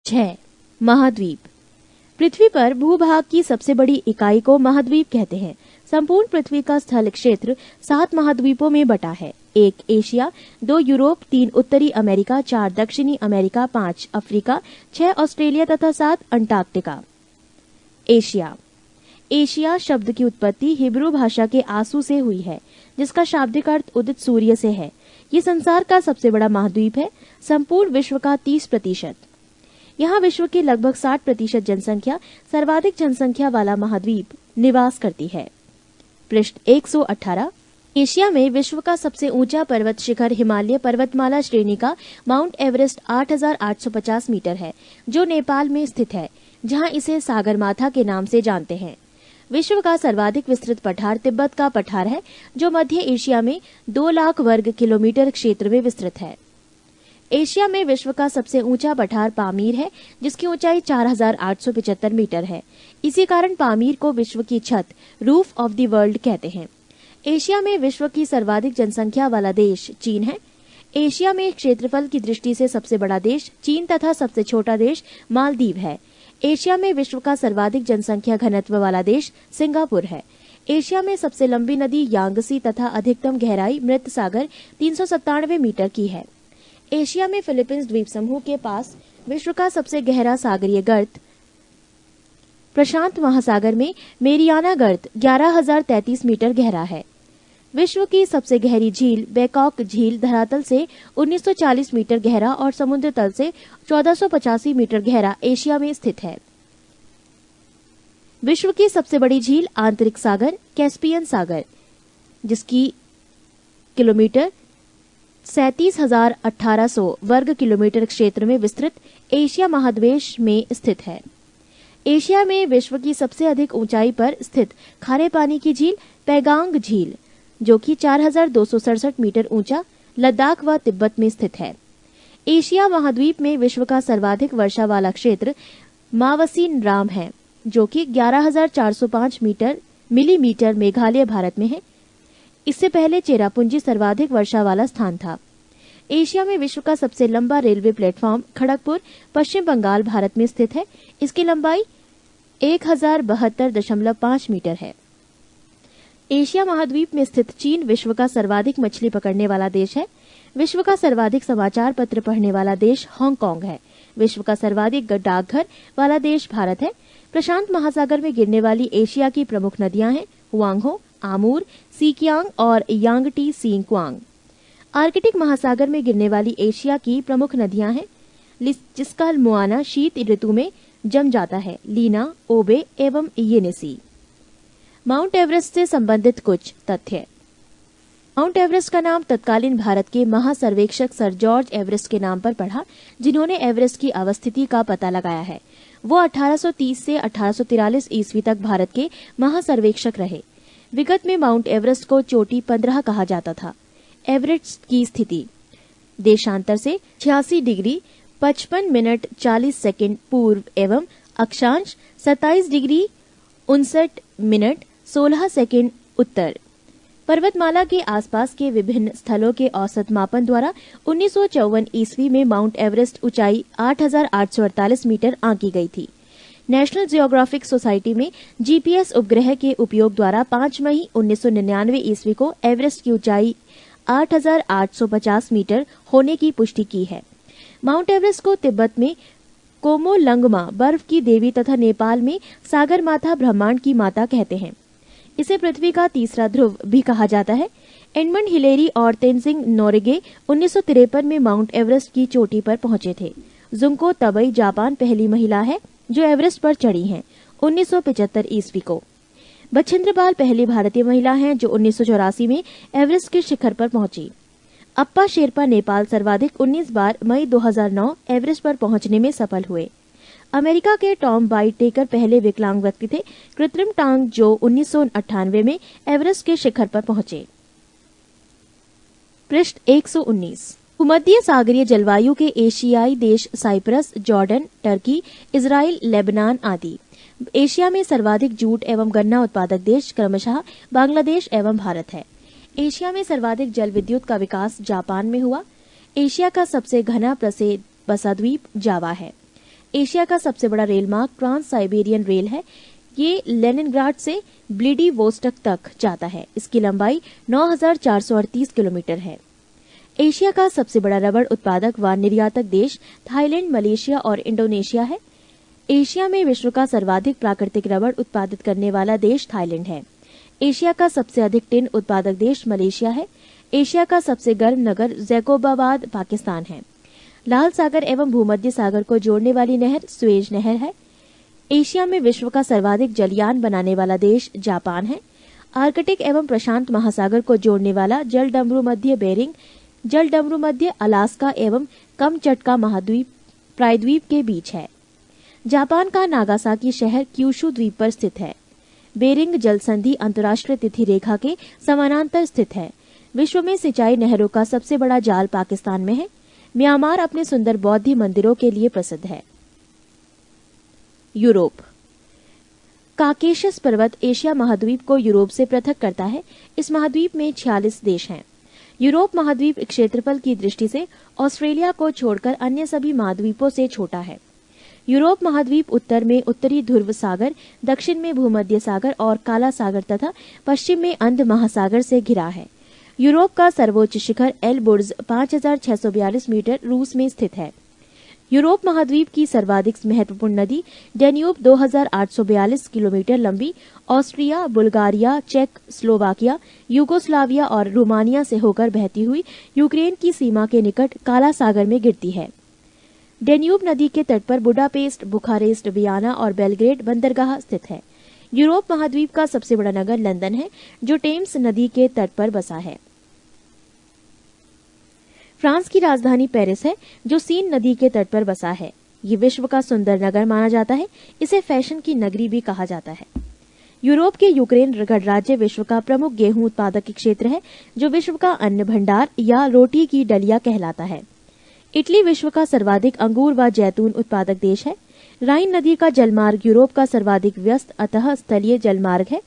6. महाद्वीप। पृथ्वी पर भूभाग की सबसे बड़ी इकाई को महाद्वीप कहते हैं। संपूर्ण पृथ्वी का स्थल क्षेत्र 7 महाद्वीपों में बटा है। 1 एशिया, 2 यूरोप, 3 उत्तरी अमेरिका, 4 दक्षिणी अमेरिका, 5 अफ्रीका, 6 ऑस्ट्रेलिया तथा 7 अंटार्कटिका। एशिया। एशिया शब्द की उत्पत्ति हिब्रू भाषा के आंसू से हुई है, जिसका शाब्दिक अर्थ उदित सूर्य से है। ये संसार का सबसे बड़ा महाद्वीप है, संपूर्ण विश्व का 30%। यहाँ विश्व की लगभग 60% जनसंख्या सर्वाधिक जनसंख्या वाला महाद्वीप निवास करती है। पृष्ठ 118। एशिया में विश्व का सबसे ऊंचा पर्वत शिखर हिमालय पर्वतमाला श्रेणी का माउंट एवरेस्ट 8,850 मीटर है, जो नेपाल में स्थित है, जहां इसे सागरमाथा के नाम से जानते हैं। विश्व का सर्वाधिक विस्तृत पठार तिब्बत का पठार है, जो मध्य एशिया में 2 लाख वर्ग किलोमीटर क्षेत्र में विस्तृत है। एशिया में विश्व का सबसे ऊंचा पठार पामीर है, जिसकी ऊंचाई 4,875 मीटर है। इसी कारण पामीर को विश्व की छत, रूफ ऑफ द वर्ल्ड कहते हैं। एशिया में विश्व की सर्वाधिक जनसंख्या वाला देश चीन है। एशिया में क्षेत्रफल की दृष्टि से सबसे बड़ा देश चीन तथा सबसे छोटा देश मालदीव है। एशिया में विश्व का सर्वाधिक जनसंख्या घनत्व वाला देश सिंगापुर है। एशिया में सबसे लंबी नदी यांगसी तथा अधिकतम गहराई मृत सागर 397 मीटर की है। एशिया में फिलीपींस द्वीप समूह के पास विश्व का सबसे गहरा सागरीय गर्त प्रशांत महासागर में मेरियाना गर्त 11,033 मीटर गहरा है। विश्व की सबसे गहरी झील बैकॉक झील धरातल से 1940 मीटर गहरा और समुद्र तल से 1485 मीटर गहरा एशिया में स्थित है। विश्व की सबसे बड़ी झील आंतरिक सागर कैस्पियन सागर, जिसकी किलोमीटर 37,1800 वर्ग किलोमीटर क्षेत्र में विस्तृत एशिया महाद्वीप में स्थित है। एशिया में विश्व की सबसे अधिक ऊंचाई पर स्थित खारे पानी की झील पैगांग झील, जो कि 4,267 मीटर ऊंचा लद्दाख व तिब्बत में स्थित है। एशिया महाद्वीप में विश्व का सर्वाधिक वर्षा वाला क्षेत्र मावसीन राम है, जो कि 11,405 मिलीमीटर मेघालय भारत में है। इससे पहले चेरापूंजी सर्वाधिक वर्षा वाला स्थान था। एशिया में विश्व का सबसे लंबा रेलवे प्लेटफॉर्म खड़गपुर पश्चिम बंगाल भारत में स्थित है। इसकी लंबाई 1072.5 मीटर है। एशिया महाद्वीप में स्थित चीन विश्व का सर्वाधिक मछली पकड़ने वाला देश है। विश्व का सर्वाधिक समाचार पत्र पढ़ने वाला देश हांगकांग है। विश्व का सर्वाधिक डाकघर वाला देश भारत है। प्रशांत महासागर में गिरने वाली एशिया की प्रमुख नदियां हैं हुआंगहो, आमूर, सीकियांग और यांगटी सींगक्वांग। आर्कटिक महासागर में गिरने वाली एशिया की प्रमुख नदियां हैं, जिसका मुआना शीत ऋतु में जम जाता है, लीना, ओबे एवं येनेसी। माउंट एवरेस्ट से संबंधित कुछ तथ्य। माउंट एवरेस्ट का नाम तत्कालीन भारत के महासर्वेक्षक सर जॉर्ज एवरेस्ट के नाम पर पड़ा, जिन्होंने एवरेस्ट की अवस्थिति का पता लगाया है। वो 1830 से 1843 ईस्वी तक भारत के महासर्वेक्षक रहे। विगत में माउंट एवरेस्ट को चोटी 15 कहा जाता था। एवरेस्ट की स्थिति देशांतर से 86 डिग्री 55 मिनट 40 सेकंड पूर्व एवं अक्षांश 27 डिग्री 59 मिनट 16 सेकंड उत्तर। पर्वतमाला के आसपास के विभिन्न स्थलों के औसत मापन द्वारा 1954 ईस्वी में माउंट एवरेस्ट ऊंचाई 8,848 मीटर आंकी गई थी। नेशनल जियोग्राफिक सोसाइटी में जीपीएस उपग्रह के उपयोग द्वारा 5 मई 1999 ईस्वी को एवरेस्ट की ऊंचाई 8,850 मीटर होने की पुष्टि की है। माउंट एवरेस्ट को तिब्बत में कोमोलंगमा बर्फ की देवी तथा नेपाल में सागरमाथा ब्रह्मांड की माता कहते हैं। इसे पृथ्वी का तीसरा ध्रुव भी कहा जाता है। एडमंड हिलेरी और तेनजिंग नोरिगे 1953 में माउंट एवरेस्ट की चोटी पर पहुंचे थे। जुंको तबई जापान पहली महिला है जो एवरेस्ट पर चढ़ी हैं, 1975 ईस्वी को। बछेंद्र पाल पहली भारतीय महिला हैं जो 1984 में एवरेस्ट के शिखर पर पहुंची। अप्पा शेरपा नेपाल सर्वाधिक 19 बार मई 2009 एवरेस्ट पर पहुंचने में सफल हुए। अमेरिका के टॉम वाइटेकर पहले विकलांग व्यक्ति थे कृत्रिम टांग जो 1998 में एवरेस्ट के शिखर पर पहुंचे। पृष्ठ 119। भूमध्य सागरीय जलवायु के एशियाई देश Cyprus, Jordan, Turkey, Israel, Lebanon आदि। एशिया में सर्वाधिक जूट एवं गन्ना उत्पादक देश क्रमशः बांग्लादेश एवं भारत है। एशिया में सर्वाधिक जल विद्युत का विकास जापान में हुआ। एशिया का सबसे घना प्रसिद्ध बसा द्वीप जावा है। एशिया का सबसे बड़ा रेल मार्ग ट्रांस साइबेरियन रेल है। ये लेनिनग्राड से व्लादिवोस्टोक तक जाता है। इसकी लंबाई 9,438 किलोमीटर है। एशिया का सबसे बड़ा रबड़ उत्पादक व निर्यातक देश थाईलैंड, मलेशिया और इंडोनेशिया है। एशिया में विश्व का सर्वाधिक प्राकृतिक रबड़ उत्पादित करने वाला देश थाईलैंड है। एशिया का सबसे अधिक टिन उत्पादक देश मलेशिया है। एशिया का सबसे गर्म नगर जैकोबाबाद पाकिस्तान है। लाल सागर एवं भूमध्य सागर को जोड़ने वाली नहर सुएज नहर है। एशिया में विश्व का सर्वाधिक जलयान बनाने वाला देश जापान है। आर्कटिक एवं प्रशांत महासागर को जोड़ने वाला जलडमरू मध्य बेरिंग, जलडमरू मध्य अलास्का एवं कमचटका महाद्वीप प्रायद्वीप के बीच है। जापान का नागासाकी शहर क्यूशु द्वीप पर स्थित है। बेरिंग जल संधि अंतर्राष्ट्रीय तिथि रेखा के समानांतर स्थित है। विश्व में सिंचाई नहरों का सबसे बड़ा जाल पाकिस्तान में है। म्यांमार अपने सुंदर बौद्ध मंदिरों के लिए प्रसिद्ध है। यूरोप। काकेशस पर्वत एशिया महाद्वीप को यूरोप से पृथक करता है। इस महाद्वीप में 46 देश हैं। यूरोप महाद्वीप क्षेत्रफल की दृष्टि से ऑस्ट्रेलिया को छोड़कर अन्य सभी महाद्वीपों से छोटा है। यूरोप महाद्वीप उत्तर में उत्तरी ध्रुव सागर, दक्षिण में भूमध्य सागर और काला सागर तथा पश्चिम में अंध महासागर से घिरा है। यूरोप का सर्वोच्च शिखर एलबुर्ज 5,642 मीटर रूस में स्थित है। यूरोप महाद्वीप की सर्वाधिक महत्वपूर्ण नदी डेन्यूब 2,842 किलोमीटर लंबी ऑस्ट्रिया, बुल्गारिया, चेक, स्लोवाकिया, यूगोस्लाविया और रोमानिया से होकर बहती हुई यूक्रेन की सीमा के निकट काला सागर में गिरती है। डेन्यूब नदी के तट पर बुडापेस्ट, बुखारेस्ट, वियना और बेलग्रेड बंदरगाह स्थित है। यूरोप महाद्वीप का सबसे बड़ा नगर लंदन है, जो टेम्स नदी के तट पर बसा है। फ्रांस की राजधानी पेरिस है, जो सीन नदी के तट पर बसा है। ये विश्व का सुंदर नगर माना जाता है। इसे फैशन की नगरी भी कहा जाता है। यूरोप के यूक्रेन गणराज्य विश्व का प्रमुख गेहूं उत्पादक क्षेत्र है, जो विश्व का अन्न भंडार या रोटी की डलिया कहलाता है। इटली विश्व का सर्वाधिक अंगूर व जैतून उत्पादक देश है। राइन नदी का जलमार्ग यूरोप का सर्वाधिक व्यस्त अतः स्थलीय जलमार्ग है।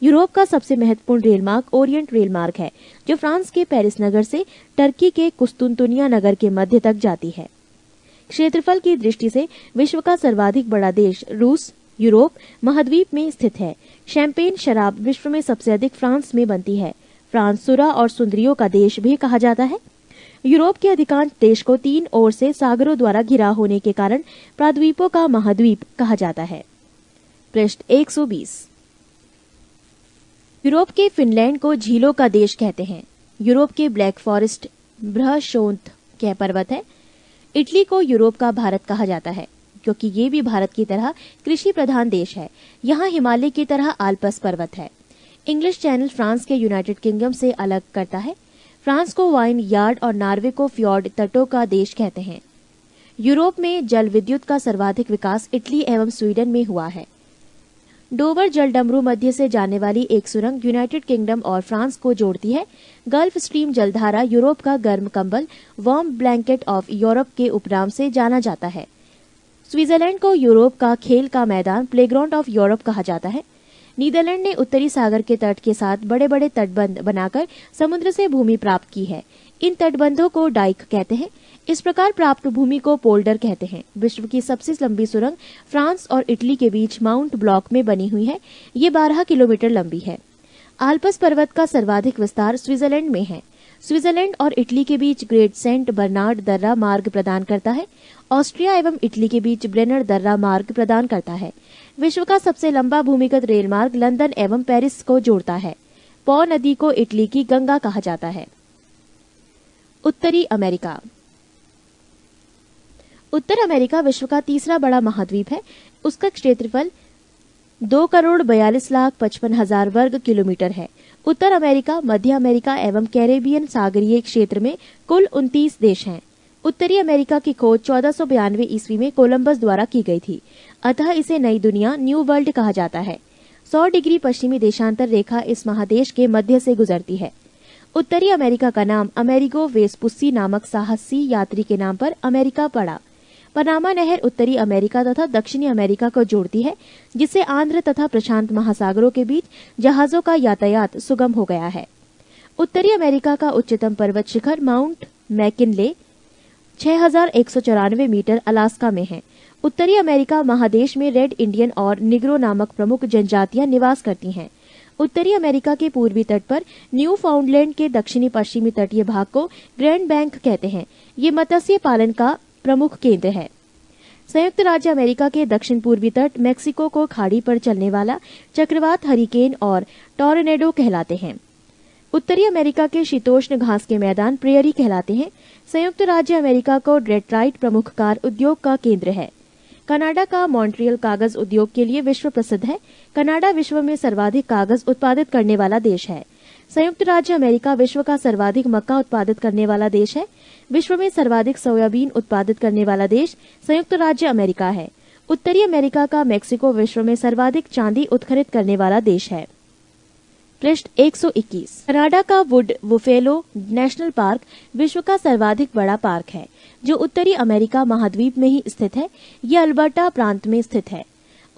यूरोप का सबसे महत्वपूर्ण रेलमार्ग ओरिएंट रेलमार्ग है, जो फ्रांस के पेरिस नगर से टर्की के कुस्तुनतुनिया नगर के मध्य तक जाती है। क्षेत्रफल की दृष्टि से विश्व का सर्वाधिक बड़ा देश रूस यूरोप महाद्वीप में स्थित है। शैंपेन शराब विश्व में सबसे अधिक फ्रांस में बनती है। फ्रांस सुरा और सुंदरियों का देश भी कहा जाता है। यूरोप के अधिकांश देश को 3 ओर से सागरों द्वारा घिरा होने के कारण प्रायद्वीपों का महाद्वीप कहा जाता है। पृष्ठ 120। यूरोप के फिनलैंड को झीलों का देश कहते हैं। यूरोप के ब्लैक फॉरेस्ट ब्रहशोंत के पर्वत है। इटली को यूरोप का भारत कहा जाता है, क्योंकि ये भी भारत की तरह कृषि प्रधान देश है। यहाँ हिमालय की तरह आल्प्स पर्वत है। इंग्लिश चैनल फ्रांस के यूनाइटेड किंगडम से अलग करता है। फ्रांस को वाइन यार्ड और नॉर्वे को फ्योर्ड तटों का देश कहते हैं। यूरोप में जल विद्युत का सर्वाधिक विकास इटली एवं स्वीडन में हुआ है। डोवर जलडमरू मध्य से जाने वाली एक सुरंग यूनाइटेड किंगडम और फ्रांस को जोड़ती है। गल्फ स्ट्रीम जलधारा यूरोप का गर्म कंबल वार्म ब्लैंकेट ऑफ यूरोप के उपनाम से जाना जाता है। स्विट्जरलैंड को यूरोप का खेल का मैदान प्लेग्राउंड ऑफ यूरोप कहा जाता है। नीदरलैंड ने उत्तरी सागर के तट के साथ बड़े बड़े तटबंध बनाकर समुद्र से भूमि प्राप्त की है। इन तटबंधों को डाइक कहते हैं। इस प्रकार प्राप्त भूमि को पोल्डर कहते हैं। विश्व की सबसे लंबी सुरंग फ्रांस और इटली के बीच माउंट ब्लॉक में बनी हुई है। ये 12 किलोमीटर लंबी है। आल्प्स पर्वत का सर्वाधिक विस्तार स्विट्जरलैंड में है। स्विट्जरलैंड और इटली के बीच ग्रेट सेंट बर्नार्ड दर्रा मार्ग प्रदान करता है। ऑस्ट्रिया एवं इटली के बीच ब्रेनर दर्रा मार्ग प्रदान करता है। विश्व का सबसे लंबा भूमिगत रेल मार्ग लंदन एवं पेरिस को जोड़ता है। पो नदी को इटली की गंगा कहा जाता है। उत्तरी अमेरिका। उत्तर अमेरिका विश्व का तीसरा बड़ा महाद्वीप है। उसका क्षेत्रफल 2,42,55,000 वर्ग किलोमीटर है। उत्तर अमेरिका, मध्य अमेरिका एवं कैरेबियन सागरीय क्षेत्र में कुल 29 देश हैं। उत्तरी अमेरिका की खोज 1492 ईस्वी में कोलंबस द्वारा की गई थी, अतः इसे नई दुनिया न्यू वर्ल्ड कहा जाता है। 100 डिग्री पश्चिमी देशांतर रेखा इस महादेश के मध्य से गुजरती है। उत्तरी अमेरिका का नाम अमेरिगो वेस्पुसी नामक साहसी यात्री के नाम पर अमेरिका पड़ा। पनामा नहर उत्तरी अमेरिका तथा दक्षिणी अमेरिका को जोड़ती है, जिससे आंध्र तथा प्रशांत महासागरों के बीच जहाजों का यातायात सुगम हो गया है। उत्तरी अमेरिका का उच्चतम पर्वत शिखर माउंट मैकिनले 6,194 मीटर अलास्का में है। उत्तरी अमेरिका महादेश में रेड इंडियन और निग्रो नामक प्रमुख जनजातियां निवास करती हैं। उत्तरी अमेरिका के पूर्वी तट पर न्यू फाउंडलैंड के दक्षिणी पश्चिमी तटीय भाग को ग्रैंड बैंक कहते हैं। ये मत्स्य पालन का प्रमुख केंद्र है। संयुक्त राज्य अमेरिका के दक्षिण पूर्वी तट मेक्सिको को खाड़ी पर चलने वाला चक्रवात, हरिकेन और टॉर्नेडो कहलाते हैं। उत्तरी अमेरिका के शीतोष्ण घास के मैदान प्रेयरी कहलाते हैं। संयुक्त राज्य अमेरिका को डेट्राइट प्रमुख कार उद्योग का केंद्र है। कनाडा का मॉन्ट्रियल कागज उद्योग के लिए विश्व प्रसिद्ध है। कनाडा विश्व में सर्वाधिक कागज उत्पादित करने वाला देश है। संयुक्त राज्य अमेरिका विश्व का सर्वाधिक मक्का उत्पादित करने वाला देश है। विश्व में सर्वाधिक सोयाबीन उत्पादित करने वाला देश संयुक्त राज्य अमेरिका है। उत्तरी अमेरिका का मेक्सिको विश्व में सर्वाधिक चांदी उत्खनन करने वाला देश है। पृष्ठ 121। कनाडा का वुड बुफेलो नेशनल पार्क विश्व का सर्वाधिक बड़ा पार्क है, जो उत्तरी अमेरिका महाद्वीप में ही स्थित है। यह अल्बर्टा प्रांत में स्थित है।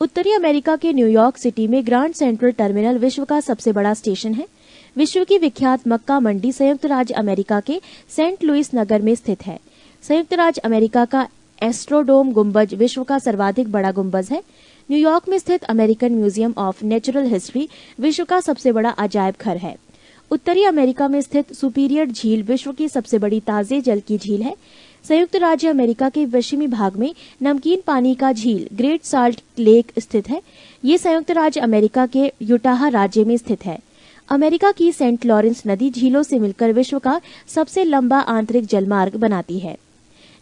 उत्तरी अमेरिका के न्यूयॉर्क सिटी में ग्रांड सेंट्रल टर्मिनल विश्व का सबसे बड़ा स्टेशन है। विश्व की विख्यात मक्का मंडी संयुक्त राज्य अमेरिका के सेंट लुइस नगर में स्थित है। संयुक्त राज्य अमेरिका का एस्ट्रोडोम गुंबज विश्व का सर्वाधिक बड़ा गुंबज है। न्यूयॉर्क में स्थित American museum of natural history विश्व का सबसे बड़ा अजायब घर है। उत्तरी अमेरिका में स्थित सुपीरियर झील विश्व की सबसे बड़ी ताजे जल की झील है। संयुक्त राज्य अमेरिका के पश्चिमी भाग में नमकीन पानी का झील ग्रेट साल्ट लेक स्थित है। ये संयुक्त राज्य अमेरिका के यूटाह राज्य में स्थित है। अमेरिका की सेंट लॉरेंस नदी झीलों से मिलकर विश्व का सबसे लंबा आंतरिक जलमार्ग बनाती है।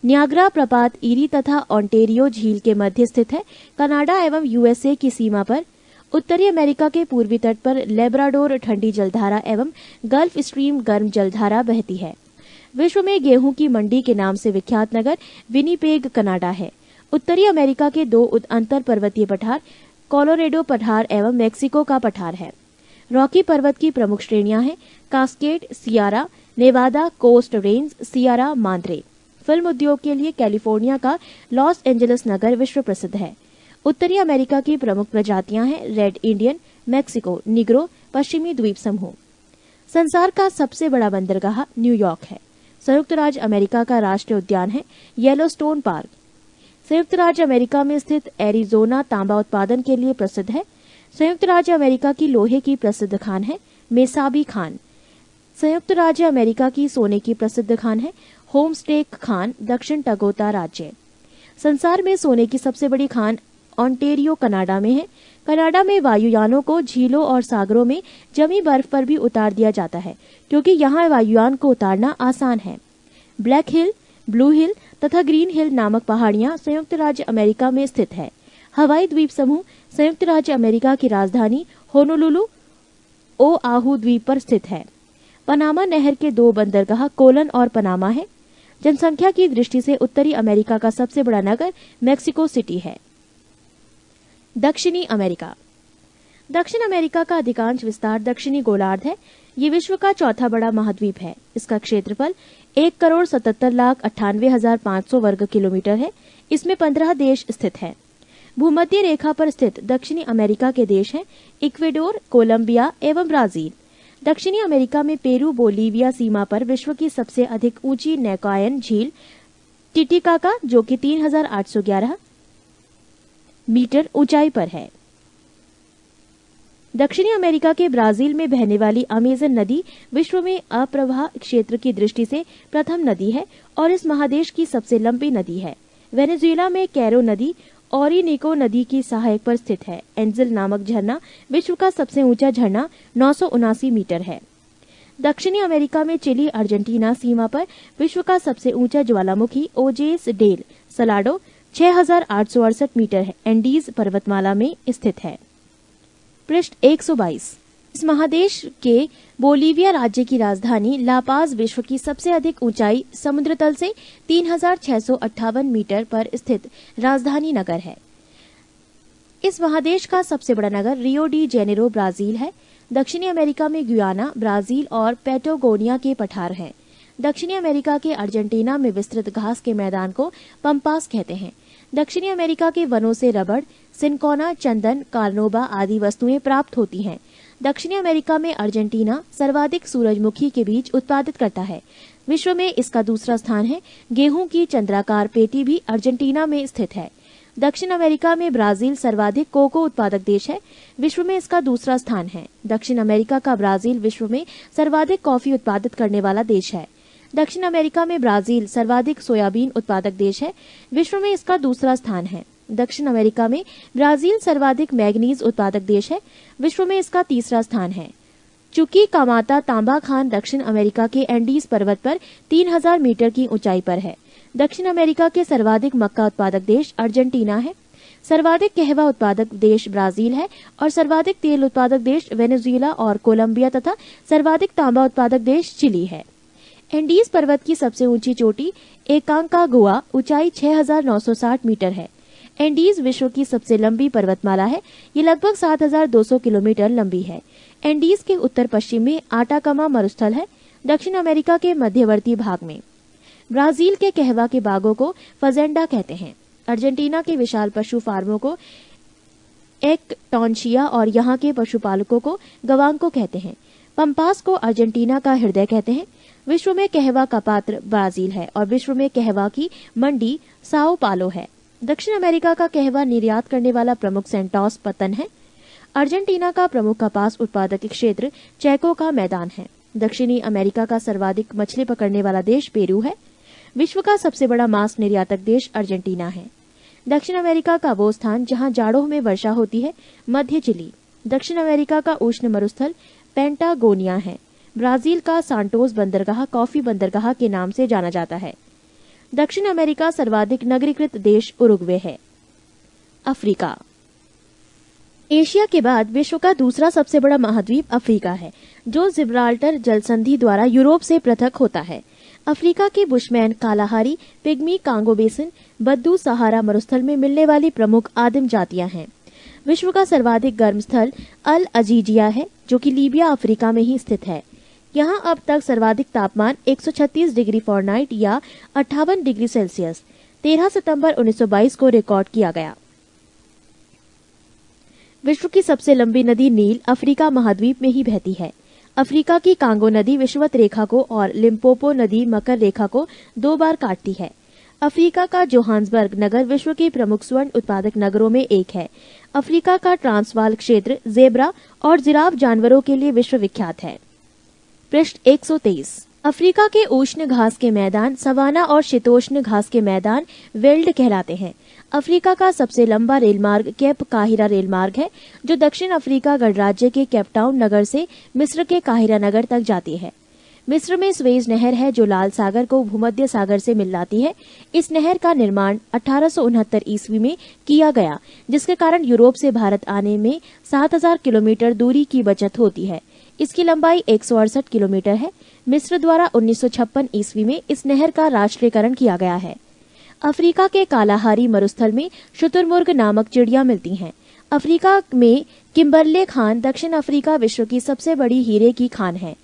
न्याग्रा प्रपात ईरी तथा ओंटेरियो झील के मध्य स्थित है। कनाडा एवं यूएसए की सीमा पर उत्तरी अमेरिका के पूर्वी तट पर लेब्राडोर ठंडी जलधारा एवं गल्फ स्ट्रीम गर्म जलधारा बहती है। विश्व में गेहूं की मंडी के नाम से विख्यात नगर विनीपेग कनाडा है। उत्तरी अमेरिका के दो अंतर पर्वतीय पठार कोलोरेडो पठार एवं मेक्सिको का पठार है। रॉकी पर्वत की प्रमुख श्रेणियां हैं Cascade, Sierra, Nevada, Coast Range, Sierra Madre. Film उद्योग के लिए कैलिफोर्निया का लॉस एंजलिस नगर विश्व प्रसिद्ध है। उत्तरी अमेरिका की प्रमुख प्रजातियां हैं रेड इंडियन, मेक्सिको, निग्रो, पश्चिमी द्वीप समूह। संसार का सबसे बड़ा बंदरगाह न्यूयॉर्क है। संयुक्त राज्य अमेरिका का राष्ट्रीय उद्यान है येलोस्टोन पार्क। संयुक्त राज्य अमेरिका में स्थित एरिजोना तांबा उत्पादन के लिए प्रसिद्ध है। संयुक्त राज्य अमेरिका की लोहे की प्रसिद्ध खान है मेसाबी खान। संयुक्त राज्य अमेरिका की सोने की प्रसिद्ध खान है होमस्टेक खान, दक्षिण टगोता राज्य। संसार में सोने की सबसे बड़ी खान ओंटेरियो कनाडा में है। कनाडा में वायुयानों को झीलों और सागरों में जमी बर्फ पर भी उतार दिया जाता है, क्योंकि यहाँ वायुयान को उतारना आसान है। ब्लैक हिल, ब्लू हिल तथा ग्रीन हिल नामक पहाड़ियां संयुक्त राज्य अमेरिका में स्थित है। हवाई द्वीप समूह संयुक्त राज्य अमेरिका की राजधानी होनोलुलु ओआहू द्वीप पर स्थित है। पनामा नहर के दो बंदरगाह कोलन और पनामा है। जनसंख्या की दृष्टि से उत्तरी अमेरिका का सबसे बड़ा नगर मेक्सिको सिटी है। दक्षिणी अमेरिका। दक्षिण अमेरिका का अधिकांश विस्तार दक्षिणी गोलार्ध है। ये विश्व का चौथा बड़ा महाद्वीप है। इसका क्षेत्रफल 1,77,98,500 वर्ग किलोमीटर है। इसमें 15 देश स्थित हैं। भूमध्य रेखा पर स्थित दक्षिणी अमेरिका के देश हैं इक्वेडोर, कोलंबिया एवं ब्राजील। दक्षिणी अमेरिका में पेरू, बोलीविया सीमा पर विश्व की सबसे अधिक ऊंची नौकायन झील टिटिकाका, जो कि 3,811 मीटर ऊंचाई पर है। दक्षिणी अमेरिका के ब्राजील में बहने वाली अमेजन नदी विश्व में अप्रवाह क्षेत्र की दृष्टि से प्रथम नदी है और इस महादेश की सबसे लंबी नदी है। वेनेजुएला में कैरो नदी ओरिनिको नदी की सहायक पर स्थित है। एंजल नामक झरना विश्व का सबसे ऊंचा झरना 979 मीटर है। दक्षिणी अमेरिका में चिली अर्जेंटीना सीमा पर विश्व का सबसे ऊंचा ज्वालामुखी ओजेस डेल सलाडो 6,868 मीटर है। एंडीज पर्वतमाला में स्थित है। पृष्ठ 122। इस महादेश के बोलीविया राज्य की राजधानी लापाज विश्व की सबसे अधिक ऊंचाई समुद्र तल से 3,658 मीटर पर स्थित राजधानी नगर है। इस महादेश का सबसे बड़ा नगर रियो डी जेनेरो ब्राजील है। दक्षिणी अमेरिका में गुयाना, ब्राजील और पैटागोनिया के पठार हैं। दक्षिणी अमेरिका के अर्जेंटीना में विस्तृत घास के मैदान को पम्पास कहते हैं। दक्षिणी अमेरिका के वनों से रबड़, सिनकोना, चंदन, कार्नोबा आदि वस्तुएं प्राप्त होती हैं। दक्षिणी अमेरिका में अर्जेंटीना सर्वाधिक सूरजमुखी के बीज उत्पादित करता है। विश्व में इसका दूसरा स्थान है। गेहूं की चंद्राकार पेटी भी अर्जेंटीना में स्थित है। दक्षिण अमेरिका में ब्राजील सर्वाधिक कोको उत्पादक देश है। विश्व में इसका दूसरा स्थान है। दक्षिण अमेरिका का ब्राजील विश्व में सर्वाधिक कॉफी उत्पादित करने वाला देश है। दक्षिण अमेरिका में ब्राजील सर्वाधिक सोयाबीन उत्पादक देश है। विश्व में इसका दूसरा स्थान है। दक्षिण अमेरिका में ब्राजील सर्वाधिक मैग्नीज उत्पादक देश है। विश्व में इसका तीसरा स्थान है। चुकी कामाता तांबा खान दक्षिण अमेरिका के एंडीज पर्वत पर 3000 मीटर की ऊंचाई पर है। दक्षिण अमेरिका के सर्वाधिक मक्का उत्पादक देश अर्जेंटीना है। सर्वाधिक कहवा उत्पादक देश ब्राजील है और सर्वाधिक तेल उत्पादक देश वेनेजुएला और कोलंबिया तथा सर्वाधिक तांबा उत्पादक देश चिली है। एंडीज पर्वत की सबसे ऊंची चोटी एकांकागुआ ऊंचाई 6960 मीटर है। एंडीज विश्व की सबसे लंबी पर्वतमाला है। ये लगभग 7200 किलोमीटर लंबी है। एंडीज के उत्तर पश्चिम में आटाकामा मरुस्थल है। दक्षिण अमेरिका के मध्यवर्ती भाग में ब्राजील के कहवा के बागों को फजेंडा कहते हैं। अर्जेंटीना के विशाल पशु फार्मों को एक्टॉन्शिया और यहाँ के पशुपालकों को गवांको कहते हैं। पंपास को अर्जेंटीना का हृदय कहते हैं। विश्व में कहवा का पात्र ब्राजील है और विश्व में कहवा की मंडी साओ पालो है। दक्षिण अमेरिका का कहवा निर्यात करने वाला प्रमुख सेंटोस पतन है। अर्जेंटीना का प्रमुख कपास उत्पादक क्षेत्र चैको का मैदान है। दक्षिणी अमेरिका का सर्वाधिक मछली पकड़ने वाला देश पेरू है। विश्व का सबसे बड़ा मांस निर्यातक देश अर्जेंटीना है। दक्षिण अमेरिका का वो स्थान जहां जाड़ों में वर्षा होती है मध्य चिली। दक्षिण अमेरिका का उष्ण मरुस्थल पेंटागोनिया है। ब्राजील का सांटोस बंदरगाह कॉफी बंदरगाह के नाम से जाना जाता है। दक्षिण अमेरिका सर्वाधिक नगरीकृत देश उरुग्वे है। अफ्रीका एशिया के बाद विश्व का दूसरा सबसे बड़ा महाद्वीप अफ्रीका है, जो जिब्राल्टर जलसंधि द्वारा यूरोप से पृथक होता है। अफ्रीका के Bushman Kalahari, Pygmy Congo basin, बद्दू सहारा मरुस्थल में मिलने वाली प्रमुख आदिम जातियां हैं। विश्व का सर्वाधिक गर्म स्थल अल अजीजिया है, जो कि लीबिया अफ्रीका में ही स्थित है। यहाँ अब तक सर्वाधिक तापमान 136 डिग्री फ़ारेनहाइट या 58 डिग्री सेल्सियस 13 सितंबर 1922 को रिकॉर्ड किया गया। विश्व की सबसे लंबी नदी नील अफ्रीका महाद्वीप में ही बहती है। अफ्रीका की कांगो नदी विषुवत रेखा को और लिम्पोपो नदी मकर रेखा को 2 बार काटती है। अफ्रीका का जोहान्सबर्ग नगर विश्व के प्रमुख स्वर्ण उत्पादक नगरों में एक है। अफ्रीका का ट्रांसवाल क्षेत्र जेब्रा और जिराफ जानवरों के लिए विश्व विख्यात है। पृष्ठ 123। अफ्रीका के उष्ण घास के मैदान सवाना और शीतोष्ण घास के मैदान वेल्ड कहलाते हैं। अफ्रीका का सबसे लंबा रेलमार्ग केप काहिरा रेलमार्ग है, जो दक्षिण अफ्रीका गणराज्य के केपटाउन नगर से मिस्र के काहिरा नगर तक जाती है। मिस्र में स्वेज नहर है, जो लाल सागर को भूमध्य सागर से मिलाती है। इस नहर का निर्माण 1869 ईस्वी में किया गया, जिसके कारण यूरोप से भारत आने में 7000 किलोमीटर दूरी की बचत होती है। इसकी लंबाई 168 किलोमीटर है। मिस्र द्वारा 1956 ईस्वी में इस नहर का राष्ट्रीयकरण किया गया है। अफ्रीका के कालाहारी मरुस्थल में शुतुरमुर्ग नामक चिड़िया मिलती हैं। अफ्रीका में किम्बरले खान दक्षिण अफ्रीका विश्व की सबसे बड़ी हीरे की खान है।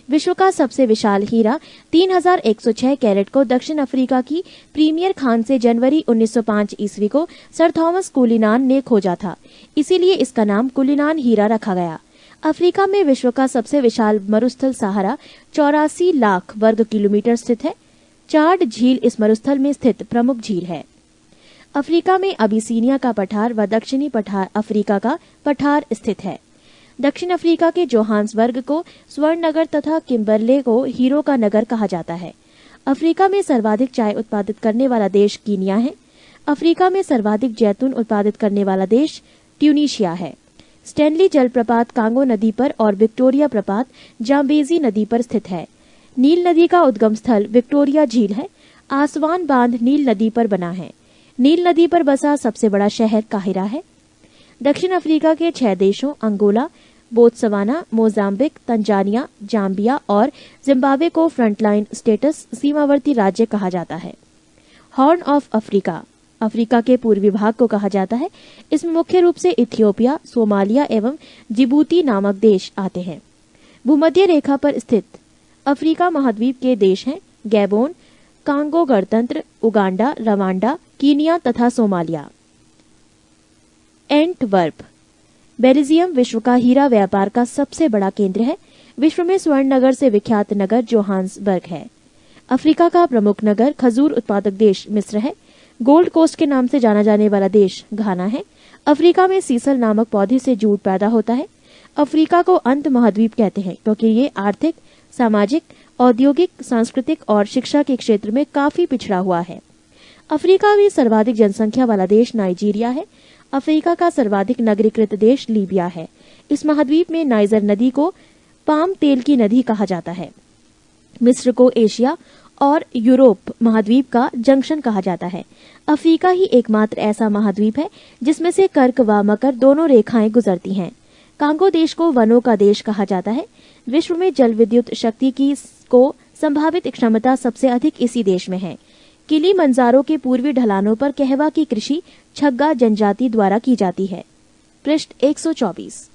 विश्व का सबसे विशाल हीरा 3106 कैरेट को दक्षिण अफ्रीका की प्रीमियर खान से जनवरी 1905 ईस्वी को सर थॉमस कुलिनान ने खोजा था। इसीलिए इसका नाम कुलिनान हीरा रखा गया। अफ्रीका में विश्व का सबसे विशाल मरुस्थल सहारा 84 लाख वर्ग किलोमीटर स्थित है। चाड झील इस मरुस्थल में स्थित प्रमुख झील है। अफ्रीका में अबिसीनिया का पठार व दक्षिणी पठार अफ्रीका का पठार स्थित है। दक्षिण अफ्रीका के जोहान्सबर्ग को स्वर्ण नगर तथा किम्बरले को हीरो का नगर कहा जाता है। अफ्रीका में सर्वाधिक चाय उत्पादित करने वाला देश कीनिया है। अफ्रीका में सर्वाधिक जैतून उत्पादित करने वाला देश ट्यूनीशिया है। स्टैनली जलप्रपात कांगो नदी पर और विक्टोरिया प्रपात जाम्बेजी नदी पर स्थित है। नील नदी का उद्गम स्थल विक्टोरिया झील है। आसवान बांध नील नदी पर बना है। नील नदी पर बसा सबसे बड़ा शहर काहिरा है। दक्षिण अफ्रीका के 6 देशों Angola, Botswana, Mozambique, Tanzania, Zambia और जिम्बाब्वे को फ्रंटलाइन स्टेटस सीमावर्ती राज्य कहा जाता है। हॉर्न ऑफ अफ्रीका अफ्रीका के पूर्वी भाग को कहा जाता है। इसमें मुख्य रूप से इथियोपिया, सोमालिया एवं जिबूती नामक देश आते हैं। भूमध्य रेखा पर स्थित अफ्रीका महाद्वीप के देश हैं गैबोन, कांगो गणतंत्र, उगांडा, रवांडा, कीनिया तथा सोमालिया। एंटवर्प बेल्जियम विश्व का हीरा व्यापार का सबसे बड़ा केंद्र है। विश्व में स्वर्ण नगर से विख्यात नगर जोहान्सबर्ग है। अफ्रीका का प्रमुख नगर खजूर उत्पादक देश मिस्र है। गोल्ड कोस्ट के नाम से जाना जाने वाला देश घाना है। अफ्रीका में सीसल नामक पौधे से जूट पैदा होता है। अफ्रीका को अंत महाद्वीप कहते हैं क्योंकि ये आर्थिक, सामाजिक, औद्योगिक, सांस्कृतिक और शिक्षा के क्षेत्र में काफी पिछड़ा हुआ है। अफ्रीका में सर्वाधिक जनसंख्या वाला देश नाइजीरिया है। अफ्रीका का सर्वाधिक नगरीकृत देश लीबिया है। इस महाद्वीप में नाइजर नदी को पाम तेल की नदी कहा जाता है। मिस्र को एशिया और यूरोप महाद्वीप का जंक्शन कहा जाता है। अफ्रीका ही एकमात्र ऐसा महाद्वीप है जिसमें से कर्क व मकर दोनों रेखाएं गुजरती हैं। कांगो देश को वनों का देश कहा जाता है। विश्व में जल विद्युत शक्ति की को संभावित क्षमता सबसे अधिक इसी देश में है। किलीमंजारो के पूर्वी ढलानों पर कहवा की कृषि छग्गा जनजाति द्वारा की जाती है। पृष्ठ 124।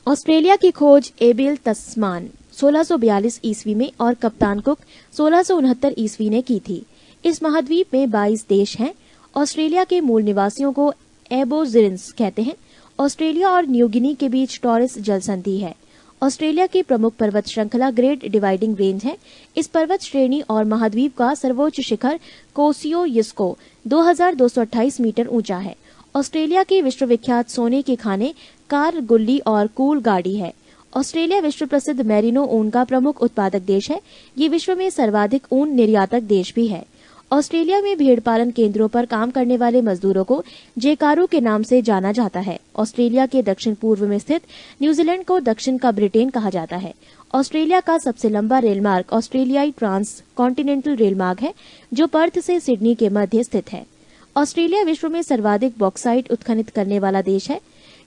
ऑस्ट्रेलिया की खोज एबेल तस्मान 1642 ईस्वी में और कप्तान कुक 1669 ईस्वी ने की थी। इस महाद्वीप में 22 देश हैं। ऑस्ट्रेलिया के मूल निवासियों को एबोरिजिन्स कहते हैं। ऑस्ट्रेलिया और न्यू गिनी के बीच टॉरस जल संधि है। ऑस्ट्रेलिया की प्रमुख पर्वत श्रृंखला ग्रेट डिवाइडिंग रेंज है। इस पर्वत श्रेणी और महाद्वीप का सर्वोच्च शिखर कोसियोयिस्को 2228 मीटर ऊंचा है। ऑस्ट्रेलिया की विश्वविख्यात सोने के खाने कार गुल्ली और कूल गाड़ी है। ऑस्ट्रेलिया विश्व प्रसिद्ध मेरिनो ऊन का प्रमुख उत्पादक देश है। ये विश्व में सर्वाधिक ऊन निर्यातक देश भी है। ऑस्ट्रेलिया में भेड़ पालन केंद्रों पर काम करने वाले मजदूरों को जेकारू के नाम से जाना जाता है। ऑस्ट्रेलिया के दक्षिण पूर्व में स्थित न्यूजीलैंड को दक्षिण का ब्रिटेन कहा जाता है। ऑस्ट्रेलिया का सबसे लंबा रेलमार्ग ऑस्ट्रेलियाई ट्रांस कॉन्टिनेंटल रेलमार्ग है जो पर्थ से सिडनी के मध्य स्थित है। ऑस्ट्रेलिया विश्व में सर्वाधिक बॉक्साइट उत्खनित करने वाला देश है।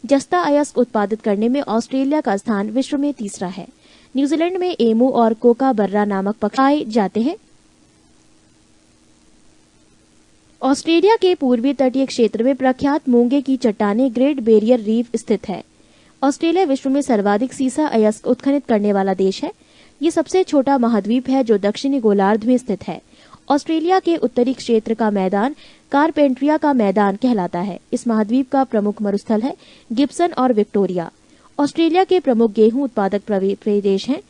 जस्ता अयस्क उत्पादित करने में ऑस्ट्रेलिया का स्थान विश्व में तीसरा है। न्यूजीलैंड में एमू और कोका बर्रा नामक पक्षी पाए जाते हैं। ऑस्ट्रेलिया के पूर्वी तटीय क्षेत्र में प्रख्यात मूंगे की चट्टानें ग्रेट बैरियर रीफ स्थित है। ऑस्ट्रेलिया विश्व में सर्वाधिक सीसा अयस्क उत्खनित करने वाला देश है। ये सबसे छोटा महाद्वीप है जो दक्षिणी गोलार्ध में स्थित है। ऑस्ट्रेलिया के उत्तरी क्षेत्र का मैदान कारपेंट्रिया का मैदान कहलाता है। इस महाद्वीप का प्रमुख मरुस्थल है गिब्सन और विक्टोरिया। ऑस्ट्रेलिया के प्रमुख गेहूं उत्पादक प्रदेश हैं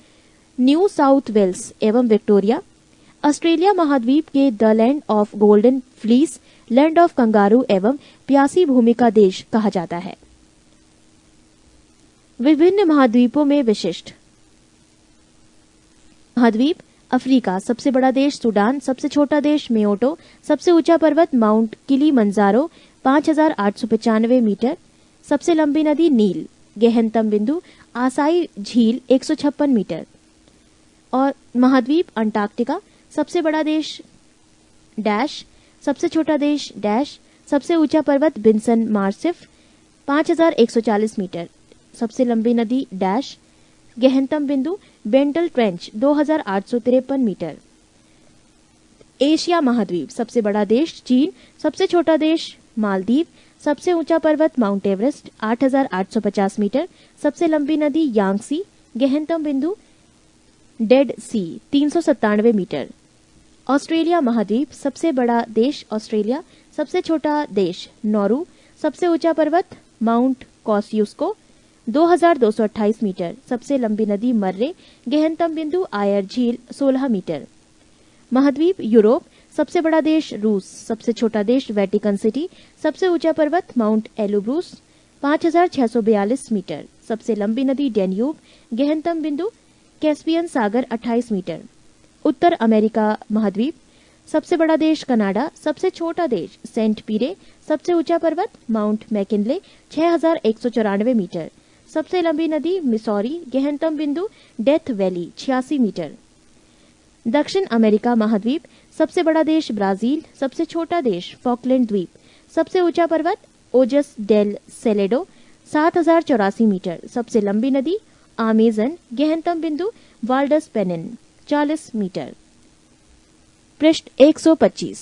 न्यू साउथ वेल्स एवं विक्टोरिया। ऑस्ट्रेलिया महाद्वीप के the land of golden fleece, land of kangaroo एवं प्यासी भूमि का देश कहा जाता है। विभिन्न महाद्वीपों में विशिष्ट महाद्वीप अफ्रीका, सबसे बड़ा देश सूडान, सबसे छोटा देश मेओटो, सबसे ऊंचा पर्वत माउंट किलीमंजारो 5895 मीटर, सबसे लंबी नदी नील, गहनतम बिंदु आसाई झील 156 मीटर। और महाद्वीप अंटार्कटिका, सबसे बड़ा देश डैश, सबसे छोटा देश डैश, सबसे ऊंचा पर्वत बिन्सन मार्सिफ 5140 मीटर, सबसे लंबी नदी डैश, गहनतम बिंदु बेंटल ट्रेंच 2853 मीटर। एशिया महाद्वीप, सबसे बड़ा देश चीन, सबसे छोटा देश मालदीव, सबसे ऊंचा पर्वत माउंट एवरेस्ट 8850 मीटर, सबसे लंबी नदी यांगसी, गहनतम बिंदु डेड सी 397 मीटर। ऑस्ट्रेलिया महाद्वीप, सबसे बड़ा देश ऑस्ट्रेलिया, सबसे छोटा देश नौरू, सबसे ऊंचा पर्वत माउंट कॉसियुस्को 2228 मीटर, सबसे लंबी नदी मर्रे, गहनतम बिंदु आयर झील 16 मीटर। महाद्वीप यूरोप, सबसे बड़ा देश रूस, सबसे छोटा देश वेटिकन सिटी, सबसे ऊंचा पर्वत माउंट एलुब्रूस 5642 मीटर, सबसे लंबी नदी डेन्यूब, गहनतम बिंदु कैस्पियन सागर 28 मीटर। उत्तर अमेरिका महाद्वीप, सबसे बड़ा देश कनाडा, सबसे छोटा देश सेंट पीरे, सबसे ऊंचा पर्वत माउंट मैकिनले 6194 मीटर, सबसे लंबी नदी मिसौरी, गहनतम बिंदु डेथ वैली 86 मीटर। दक्षिण अमेरिका महाद्वीप, सबसे बड़ा देश ब्राजील, सबसे छोटा देश फॉकलैंड द्वीप, सबसे ऊंचा पर्वत ओजस डेल सेलेडो 7084 मीटर, सबसे लंबी नदी अमेजन, गहनतम बिंदु वाल्डस पेनिन 40 मीटर। पृष्ठ 125।